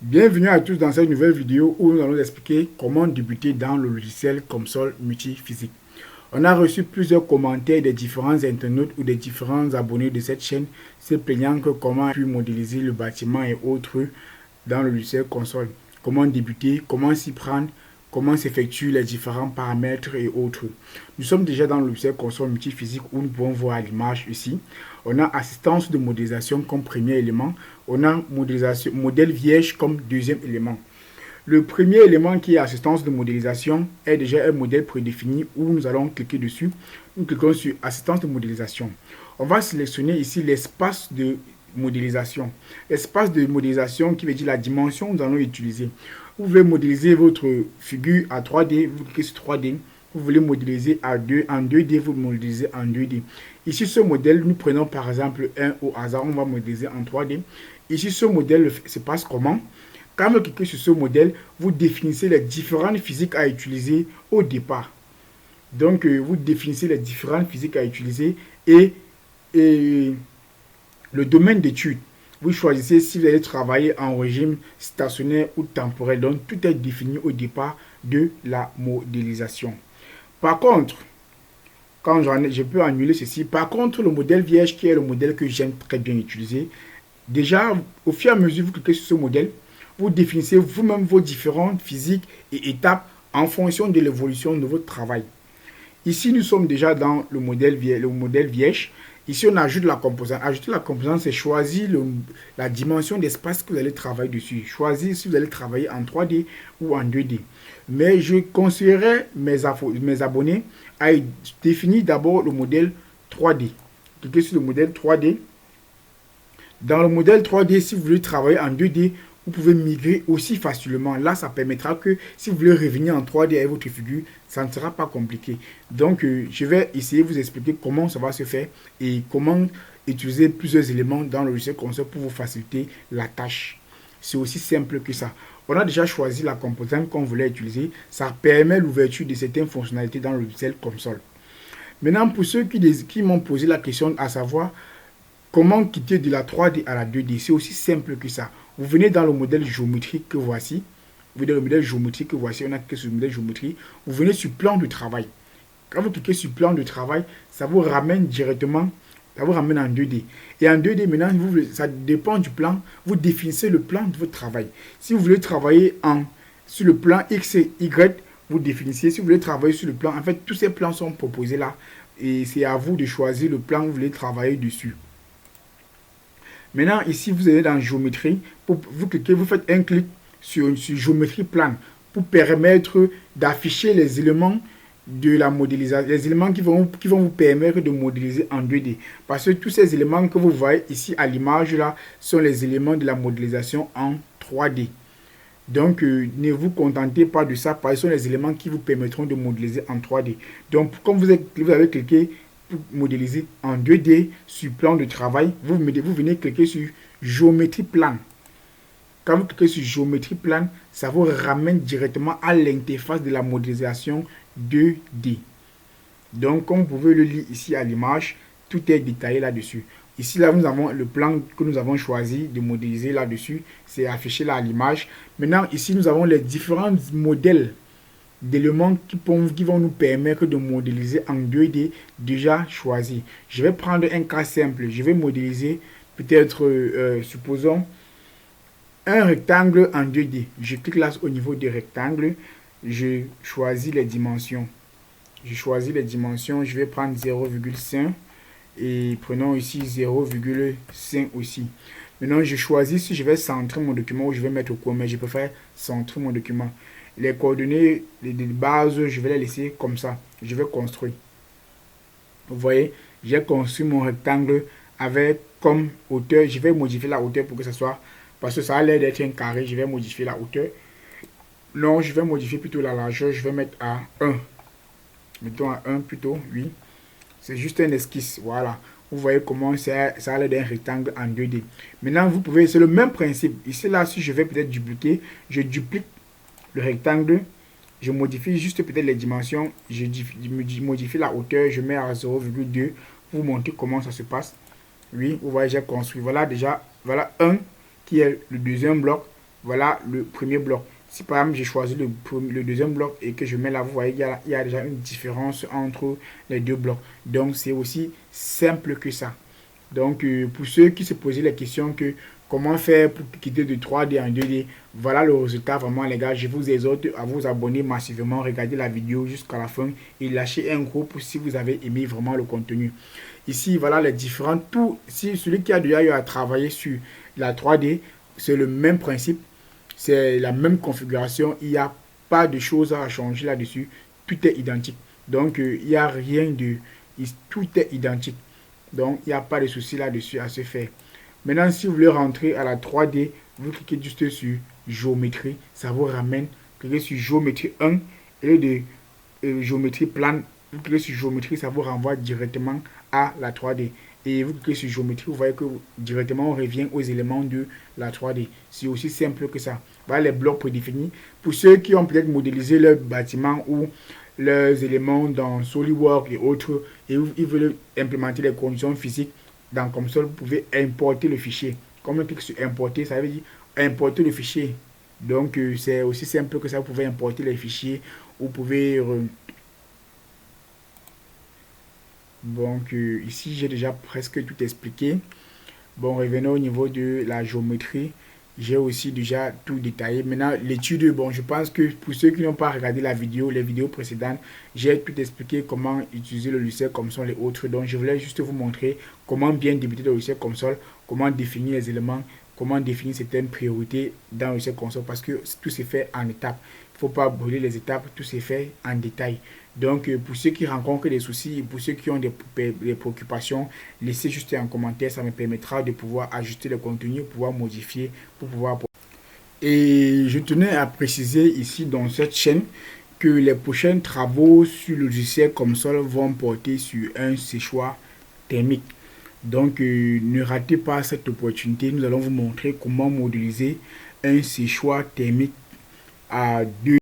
Bienvenue à tous dans cette nouvelle vidéo où nous allons expliquer comment débuter dans le logiciel COMSOL multiphysique. On a reçu plusieurs commentaires des différents internautes ou des différents abonnés de cette chaîne se plaignant que comment puis modéliser le bâtiment et autres dans le logiciel COMSOL. Comment débuter, comment s'y prendre, comment s'effectuent les différents paramètres et autres. Nous sommes déjà dans le logiciel COMSOL multiphysique où nous pouvons voir l'image ici. On a assistance de modélisation comme premier élément. On a modèle vierge comme deuxième élément. Le premier élément qui est assistance de modélisation est déjà un modèle prédéfini où nous allons cliquer dessus. Nous cliquons sur assistance de modélisation. On va sélectionner ici l'espace de modélisation. L'espace de modélisation qui veut dire la dimension que nous allons utiliser. Vous voulez modéliser votre figure à 3D, vous cliquez sur 3D. Vous voulez modéliser en 2D, vous modélisez en 2D. Ici, ce modèle, nous prenons par exemple un au hasard, on va modéliser en 3D. Ici, ce modèle se passe comment? Quand vous cliquez sur ce modèle, vous définissez les différentes physiques à utiliser au départ. Donc, vous définissez les différentes physiques à utiliser et le domaine d'étude. Vous choisissez si vous allez travailler en régime stationnaire ou temporel. Donc, tout est défini au départ de la modélisation. Par contre, quand je peux annuler ceci. Par contre, le modèle vierge, qui est le modèle que j'aime très bien utiliser, déjà, au fur et à mesure que vous cliquez sur ce modèle, vous définissez vous-même vos différentes physiques et étapes en fonction de l'évolution de votre travail. Ici, nous sommes déjà dans le modèle vierge. Ici, on ajoute la composante. Ajouter la composante, c'est choisir la dimension d'espace que vous allez travailler dessus. Choisir si vous allez travailler en 3D ou en 2D. Mais je conseillerais mes abonnés à définir d'abord le modèle 3D. Cliquez sur le modèle 3D. Dans le modèle 3D, si vous voulez travailler en 2D, vous pouvez migrer aussi facilement. Là, ça permettra que si vous voulez revenir en 3D avec votre figure, ça ne sera pas compliqué. Donc, je vais essayer de vous expliquer comment ça va se faire et comment utiliser plusieurs éléments dans le logiciel COMSOL pour vous faciliter la tâche. C'est aussi simple que ça. On a déjà choisi la composante qu'on voulait utiliser. Ça permet l'ouverture de certaines fonctionnalités dans le logiciel COMSOL. Maintenant, pour ceux qui m'ont posé la question à savoir comment quitter de la 3D à la 2D, c'est aussi simple que ça. Vous venez dans le modèle géométrique que voici. Vous venez dans le modèle géométrique que voici. On a cliqué sur le modèle géométrique. Vous venez sur plan de travail. Quand vous cliquez sur plan de travail, ça vous ramène directement, ça vous ramène en 2D. Et en 2D, maintenant, ça dépend du plan. Vous définissez le plan de votre travail. Si vous voulez travailler sur le plan X et Y, vous définissez. Si vous voulez travailler sur le plan, en fait, tous ces plans sont proposés là. Et c'est à vous de choisir le plan que vous voulez travailler dessus. Maintenant, ici, vous allez dans géométrie. Vous cliquez, vous faites un clic sur géométrie plane pour permettre d'afficher les éléments de la modélisation, les éléments qui vont vous permettre de modéliser en 2D. Parce que tous ces éléments que vous voyez ici à l'image là sont les éléments de la modélisation en 3D. Donc, ne vous contentez pas de ça, parce que ce sont les éléments qui vous permettront de modéliser en 3D. Donc, comme vous avez cliqué pour modéliser en 2D sur plan de travail, vous venez cliquer sur géométrie plane. Quand vous cliquez sur géométrie plane, ça vous ramène directement à l'interface de la modélisation 2D. Donc, comme vous pouvez le lire ici à l'image, tout est détaillé là-dessus. Ici, là, nous avons le plan que nous avons choisi de modéliser là-dessus. C'est affiché là à l'image. Maintenant, ici, nous avons les différents modèles d'éléments qui vont nous permettre de modéliser en 2D déjà choisis. Je vais prendre un cas simple. Je vais modéliser peut-être, supposons, un rectangle en 2D. Je clique là au niveau des rectangles. Je choisis les dimensions. Je vais prendre 0,5 et prenons ici 0,5 aussi. Maintenant, je choisis si je vais centrer mon document ou je vais mettre au coin, mais je préfère centrer mon document. Les coordonnées de base, je vais les laisser comme ça. Je vais construire. Vous voyez, j'ai construit mon rectangle avec comme hauteur. Je vais modifier la hauteur pour que ce soit, parce que ça a l'air d'être un carré. Je vais modifier la hauteur. Non, je vais modifier plutôt la largeur. Je vais mettre à 1. Mettons à 1 plutôt, oui. C'est juste un esquisse, voilà. Vous voyez comment ça a l'air d'un rectangle en 2D. Maintenant, vous pouvez, c'est le même principe. Ici, là, si je vais peut-être dupliquer, je duplique le rectangle. Je modifie juste peut-être les dimensions. Je modifie la hauteur, je mets à 0,2 pour vous montrer comment ça se passe. Oui, vous voyez, j'ai construit. Voilà déjà, voilà un qui est le deuxième bloc. voilà le premier bloc. Si par exemple j'ai choisi le deuxième bloc et que je mets là, vous voyez il y a déjà une différence entre les deux blocs. Donc c'est aussi simple que ça. Donc pour ceux qui se posaient la question que comment faire pour quitter de 3D en 2D, voilà le résultat vraiment les gars. Je vous exhorte à vous abonner massivement, regardez la vidéo jusqu'à la fin et lâchez un gros pouce si vous avez aimé vraiment le contenu. Ici voilà les différents tout. Si celui qui a déjà eu à travailler sur la 3D, c'est le même principe, c'est la même configuration, il n'y a pas de choses à changer là-dessus, tout est identique. Donc il n'y a rien de... Tout est identique. Donc il n'y a pas de souci là-dessus à se faire. Maintenant, si vous voulez rentrer à la 3D, vous cliquez juste sur géométrie, ça vous ramène. Cliquez sur géométrie 1 et de géométrie plane. Vous cliquez sur géométrie, ça vous renvoie directement à la 3D. Et vous cliquez sur géométrie, vous voyez que directement on revient aux éléments de la 3D. C'est aussi simple que ça. Voilà les blocs prédéfinis. Pour ceux qui ont peut-être modélisé leur bâtiment ou leurs éléments dans SolidWorks et autres, et ils veulent implémenter les conditions physiques dans Console, vous pouvez importer le fichier. Comme on clique sur importer, ça veut dire importer le fichier. Donc c'est aussi simple que ça, vous pouvez importer les fichiers. Vous pouvez... Donc ici j'ai déjà presque tout expliqué. Bon, revenons au niveau de la géométrie. J'ai aussi déjà tout détaillé. Maintenant, l'étude, bon, je pense que pour ceux qui n'ont pas regardé la vidéo, les vidéos précédentes, j'ai tout expliqué comment utiliser le logiciel Console et autres. Donc, je voulais juste vous montrer comment bien débuter le logiciel Console, comment définir les éléments, comment définir certaines priorités dans le logiciel Console, parce que tout s'est fait en étapes. Il ne faut pas brûler les étapes, tout s'est fait en détail. Donc, pour ceux qui rencontrent des soucis, pour ceux qui ont des préoccupations, laissez juste un commentaire, ça me permettra de pouvoir ajuster le contenu, pouvoir modifier, pour pouvoir... Et je tenais à préciser ici dans cette chaîne que les prochains travaux sur le logiciel Console vont porter sur un séchoir thermique. Donc, ne ratez pas cette opportunité. Nous allons vous montrer comment modéliser un séchoir thermique à 2